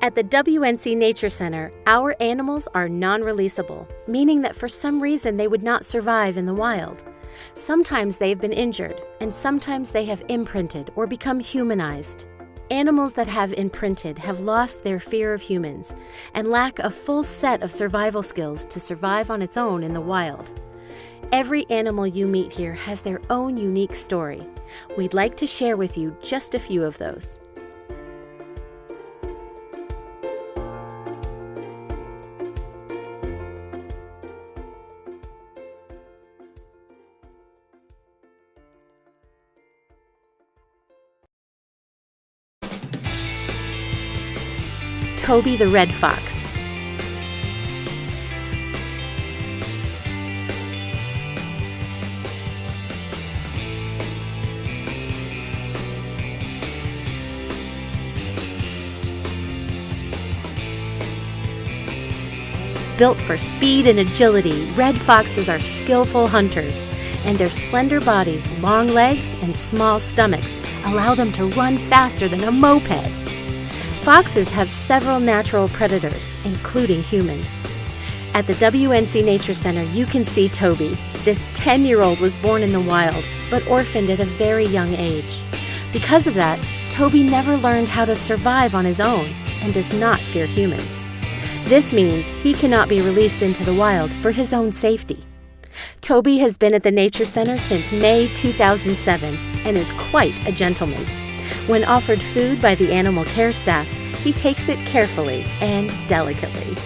At the WNC Nature Center, our animals are non-releasable, meaning that for some reason they would not survive in the wild. Sometimes they've been injured, and sometimes they have imprinted or become humanized. Animals that have imprinted have lost their fear of humans and lack a full set of survival skills to survive on its own in the wild. Every animal you meet here has their own unique story. We'd like to share with you just a few of those. Toby the red fox. Built for speed and agility, red foxes are skillful hunters, and their slender bodies, long legs, and small stomachs allow them to run faster than a moped. Foxes have several natural predators, including humans. At the WNC Nature Center, you can see Toby. This 10-year-old was born in the wild, but orphaned at a very young age. Because of that, Toby never learned how to survive on his own and does not fear humans. This means he cannot be released into the wild for his own safety. Toby has been at the Nature Center since May 2007 and is quite a gentleman. When offered food by the animal care staff, he takes it carefully and delicately.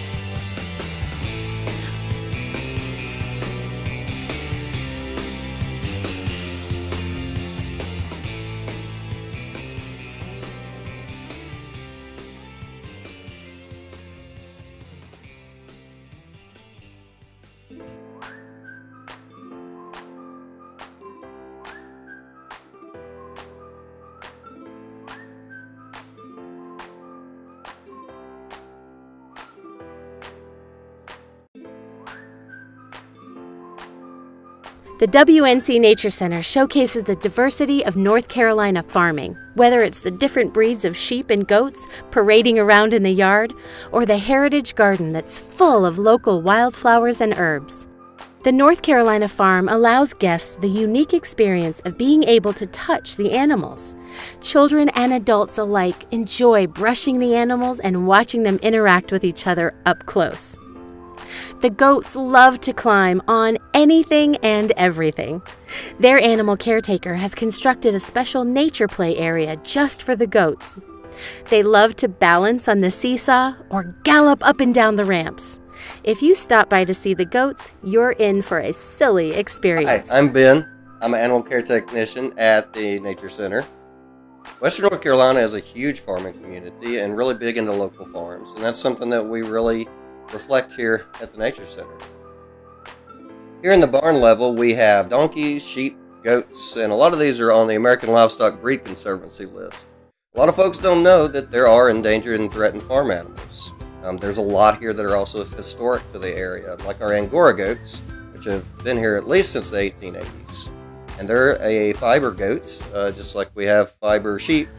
The WNC Nature Center showcases the diversity of North Carolina farming, whether it's the different breeds of sheep and goats parading around in the yard, or the heritage garden that's full of local wildflowers and herbs. The North Carolina farm allows guests the unique experience of being able to touch the animals. Children and adults alike enjoy brushing the animals and watching them interact with each other up close. The goats love to climb on anything and everything. Their animal caretaker has constructed a special nature play area just for the goats. They love to balance on the seesaw or gallop up and down the ramps. If you stop by to see the goats, you're in for a silly experience. Hi, I'm Ben. I'm an animal care technician at the Nature Center. Western North Carolina is a huge farming community and really big into local farms, and that's something that we really reflect here at the Nature Center. Here in the barn level, we have donkeys, sheep, goats, and a lot of these are on the American Livestock Breed Conservancy list. A lot of folks don't know that there are endangered and threatened farm animals. There's a lot here that are also historic to the area, like our Angora goats, which have been here at least since the 1880s. And they're a fiber goat, just like we have fiber sheep,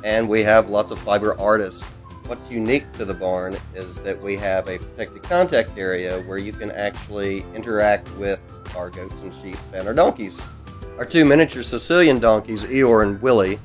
and we have lots of fiber artists. What's unique to the barn is that we have a protected contact area where you can actually interact with our goats and sheep and our donkeys. Our two miniature Sicilian donkeys, Eeyore and Willie,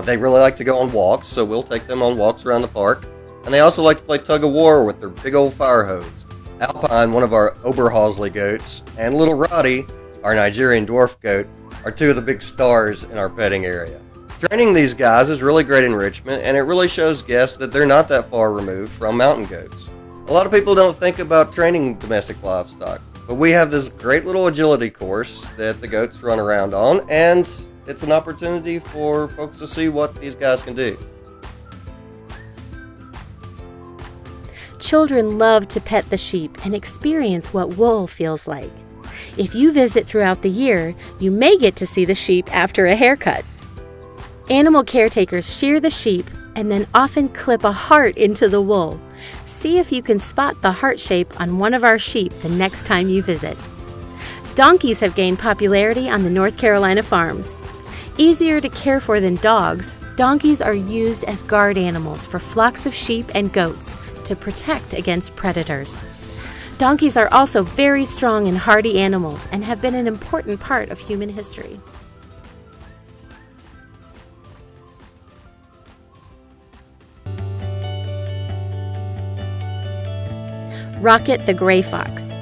they really like to go on walks, so we'll take them on walks around the park. And they also like to play tug-of-war with their big old fire hose. Alpine, one of our Oberhausley goats, and Little Roddy, our Nigerian dwarf goat, are two of the big stars in our petting area. Training these guys is really great enrichment, and it really shows guests that they're not that far removed from mountain goats. A lot of people don't think about training domestic livestock, but we have this great little agility course that the goats run around on, and it's an opportunity for folks to see what these guys can do. Children love to pet the sheep and experience what wool feels like. If you visit throughout the year, you may get to see the sheep after a haircut. Animal caretakers shear the sheep and then often clip a heart into the wool. See if you can spot the heart shape on one of our sheep the next time you visit. Donkeys have gained popularity on the North Carolina farms. Easier to care for than dogs, Donkeys are used as guard animals for flocks of sheep and goats to protect against predators. Donkeys are also very strong and hardy animals and have been an important part of human history. Rocket the gray fox.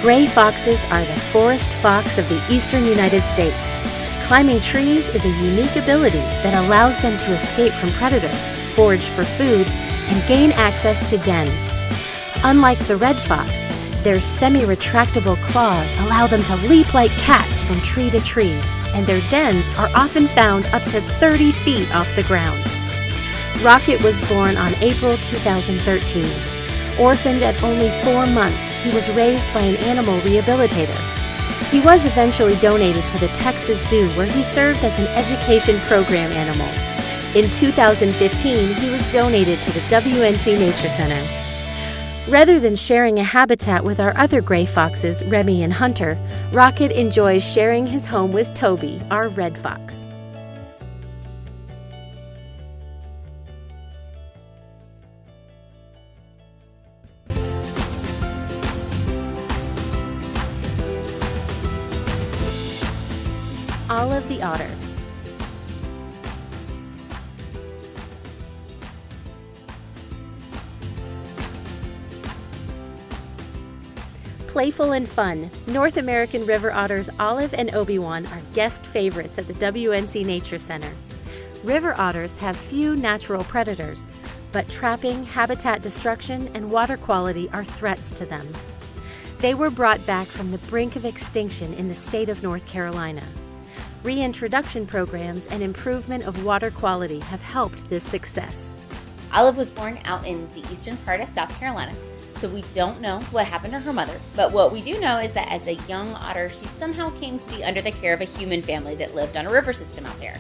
Gray foxes are the forest fox of the eastern United States. Climbing trees is a unique ability that allows them to escape from predators, forage for food, and gain access to dens. Unlike the red fox, their semi-retractable claws allow them to leap like cats from tree to tree, and their dens are often found up to 30 feet off the ground. Rocket was born on April 2013. Orphaned at only 4 months, he was raised by an animal rehabilitator. He was eventually donated to the Texas Zoo, where he served as an education program animal. In 2015, he was donated to the WNC Nature Center. Rather than sharing a habitat with our other gray foxes, Remy and Hunter, Rocket enjoys sharing his home with Toby, our red fox. Olive the otter. Playful and fun, North American river otters Olive and Obi-Wan are guest favorites at the WNC Nature Center. River otters have few natural predators, but trapping, habitat destruction, and water quality are threats to them. They were brought back from the brink of extinction in the state of North Carolina. Reintroduction programs and improvement of water quality have helped this success. Olive was born out in the eastern part of South Carolina, so we don't know what happened to her mother. But what we do know is that as a young otter, she somehow came to be under the care of a human family that lived on a river system out there.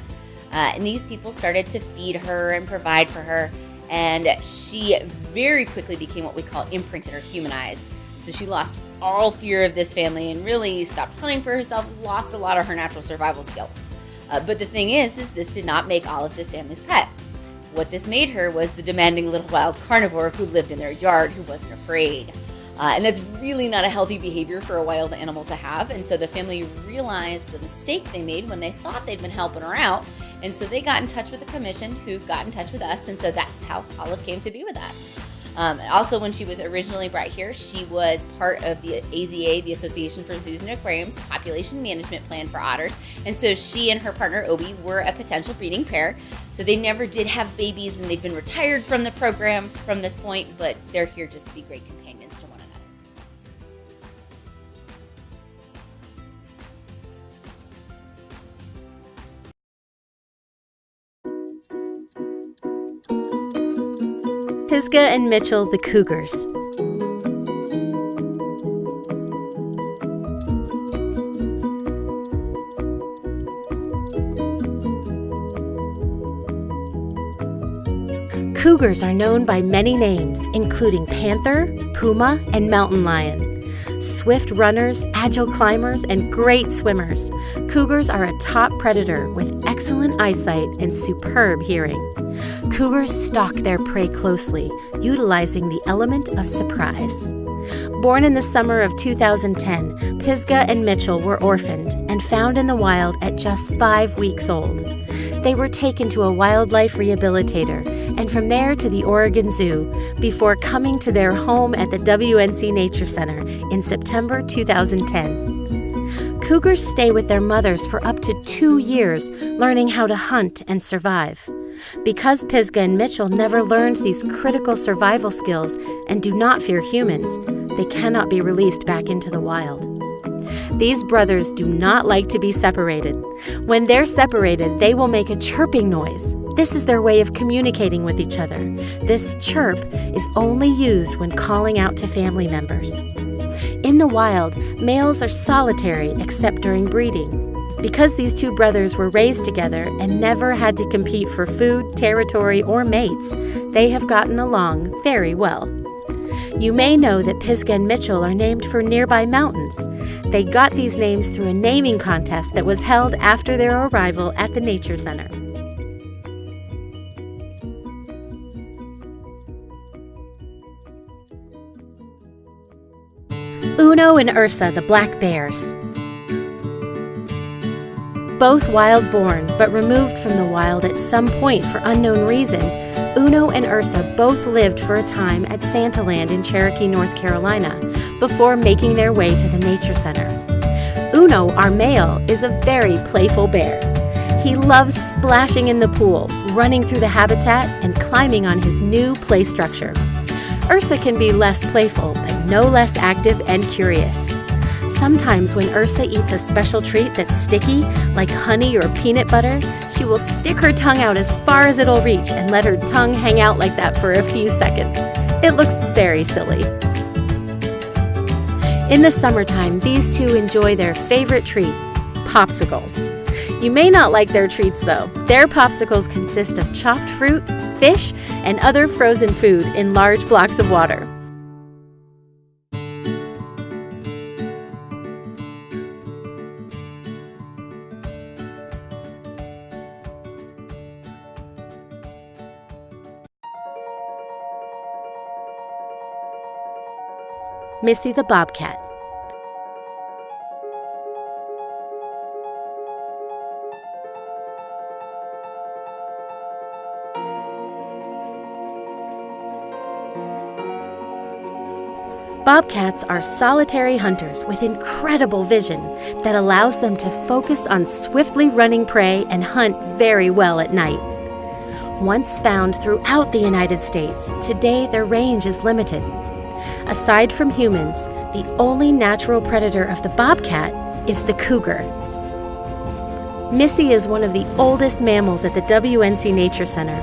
And these people started to feed her and provide for her, and she very quickly became what we call imprinted or humanized. So she lost all fear of this family and really stopped hunting for herself, lost a lot of her natural survival skills. But the thing is this did not make Olive this family's pet. What this made her was the demanding little wild carnivore who lived in their yard, who wasn't afraid. And that's really not a healthy behavior for a wild animal to have. And so the family realized the mistake they made when they thought they'd been helping her out. And so they got in touch with the commission, who got in touch with us. And so that's how Olive came to be with us. Also, when she was originally brought here, she was part of the AZA, the Association for Zoos and Aquariums, population management plan for otters. And so she and her partner, Obi, were a potential breeding pair. So they never did have babies, and they've been retired from the program from this point, but they're here just to be great companions to one another. Pisgah and Mitchell, the Cougars. Cougars are known by many names, including panther, puma, and mountain lion. Swift runners, agile climbers, and great swimmers, cougars are a top predator with excellent eyesight and superb hearing. Cougars stalk their prey closely, utilizing the element of surprise. Born in the summer of 2010, Pisgah and Mitchell were orphaned and found in the wild at just 5 weeks old. They were taken to a wildlife rehabilitator and from there to the Oregon Zoo before coming to their home at the WNC Nature Center in September 2010. Cougars stay with their mothers for up to 2 years, learning how to hunt and survive. Because Pisgah and Mitchell never learned these critical survival skills and do not fear humans, they cannot be released back into the wild. These brothers do not like to be separated. When they're separated, they will make a chirping noise. This is their way of communicating with each other. This chirp is only used when calling out to family members. In the wild, males are solitary except during breeding. Because these two brothers were raised together and never had to compete for food, territory, or mates, they have gotten along very well. You may know that Pisgah and Mitchell are named for nearby mountains. They got these names through a naming contest that was held after their arrival at the Nature Center. Uno and Ursa, the black bears. Both wild-born, but removed from the wild at some point for unknown reasons, Uno and Ursa both lived for a time at Santaland in Cherokee, North Carolina, before making their way to the Nature Center. Uno, our male, is a very playful bear. He loves splashing in the pool, running through the habitat, and climbing on his new play structure. Ursa can be less playful, but no less active and curious. Sometimes when Ursa eats a special treat that's sticky, like honey or peanut butter, she will stick her tongue out as far as it'll reach and let her tongue hang out like that for a few seconds. It looks very silly. In the summertime, these two enjoy their favorite treat, popsicles. You may not like their treats though. Their popsicles consist of chopped fruit, fish, and other frozen food in large blocks of water. Missy the Bobcat. Bobcats are solitary hunters with incredible vision that allows them to focus on swiftly running prey and hunt very well at night. Once found throughout the United States, today their range is limited. Aside from humans, the only natural predator of the bobcat is the cougar. Missy is one of the oldest mammals at the WNC Nature Center.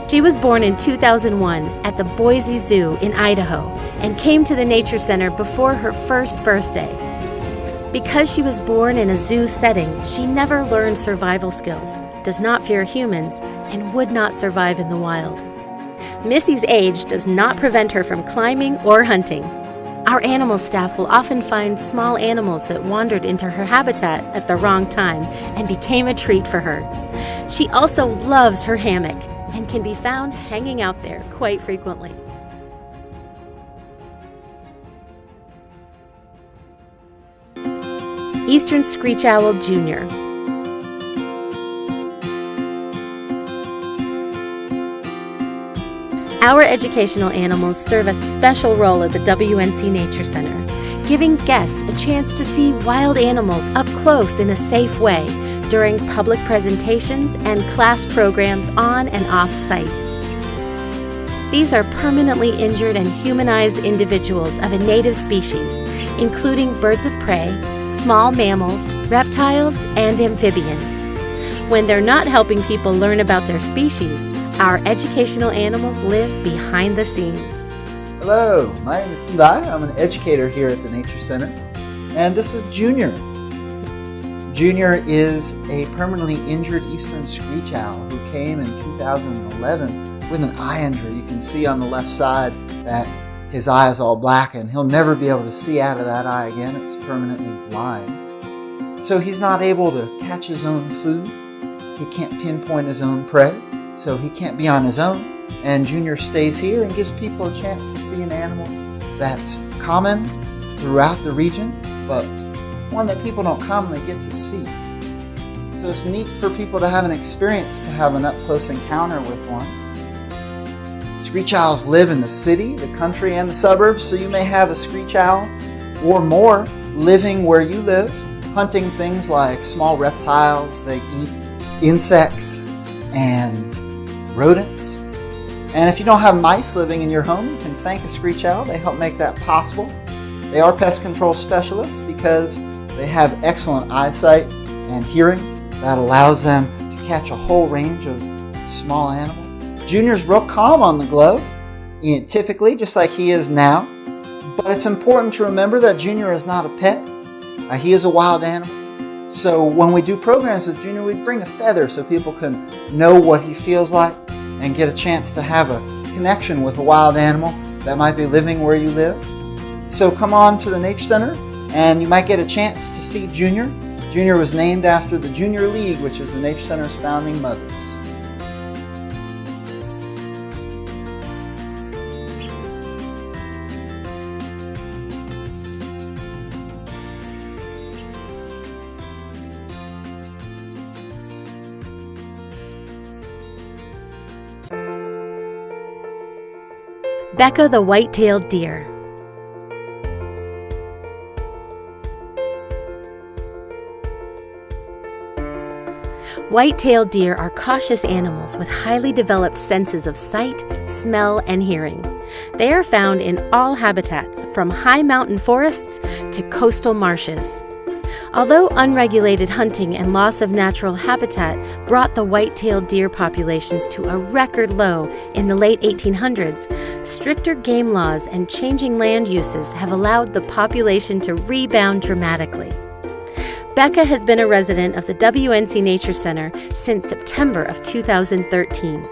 She was born in 2001 at the Boise Zoo in Idaho and came to the Nature Center before her first birthday. Because she was born in a zoo setting, she never learned survival skills, does not fear humans, and would not survive in the wild. Missy's age does not prevent her from climbing or hunting. Our animal staff will often find small animals that wandered into her habitat at the wrong time and became a treat for her. She also loves her hammock and can be found hanging out there quite frequently. Eastern Screech Owl Jr. Our educational animals serve a special role at the WNC Nature Center, giving guests a chance to see wild animals up close in a safe way during public presentations and class programs on and off-site. These are permanently injured and humanized individuals of a native species, including birds of prey, small mammals, reptiles, and amphibians. When they're not helping people learn about their species, our educational animals live behind the scenes. Hello, my name is Eli. I'm an educator here at the Nature Center, and this is Junior. Junior is a permanently injured eastern screech owl who came in 2011 with an eye injury. You can see on the left side that his eye is all black and he'll never be able to see out of that eye again. It's permanently blind. So he's not able to catch his own food. He can't pinpoint his own prey. So he can't be on his own, and Junior stays here and gives people a chance to see an animal that's common throughout the region, but one that people don't commonly get to see. So it's neat for people to have an experience, to have an up-close encounter with one. Screech owls live in the city, the country, and the suburbs, so you may have a screech owl or more living where you live, hunting things like small reptiles. They eat insects and rodents. And if you don't have mice living in your home, you can thank a screech owl. They help make that possible. They are pest control specialists because they have excellent eyesight and hearing that allows them to catch a whole range of small animals. Junior's real calm on the glove, typically just like he is now. But it's important to remember that Junior is not a pet. He is a wild animal. So when we do programs with Junior, we bring a feather so people can know what he feels like and get a chance to have a connection with a wild animal that might be living where you live. So come on to the Nature Center and you might get a chance to see Junior. Junior was named after the Junior League, which is the Nature Center's founding mothers. Becca the white-tailed deer. White-tailed deer are cautious animals with highly developed senses of sight, smell, and hearing. They are found in all habitats, from high mountain forests to coastal marshes. Although unregulated hunting and loss of natural habitat brought the white-tailed deer populations to a record low in the late 1800s, stricter game laws and changing land uses have allowed the population to rebound dramatically. Becca has been a resident of the WNC Nature Center since September of 2013.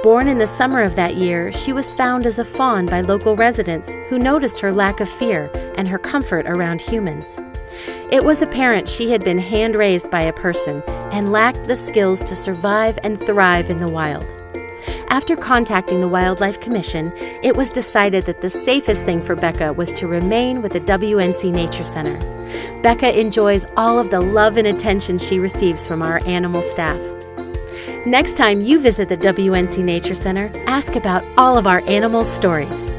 Born in the summer of that year, she was found as a fawn by local residents who noticed her lack of fear and her comfort around humans. It was apparent she had been hand-raised by a person and lacked the skills to survive and thrive in the wild. After contacting the Wildlife Commission, it was decided that the safest thing for Becca was to remain with the WNC Nature Center. Becca enjoys all of the love and attention she receives from our animal staff. Next time you visit the WNC Nature Center, ask about all of our animal stories.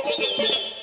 Thank you.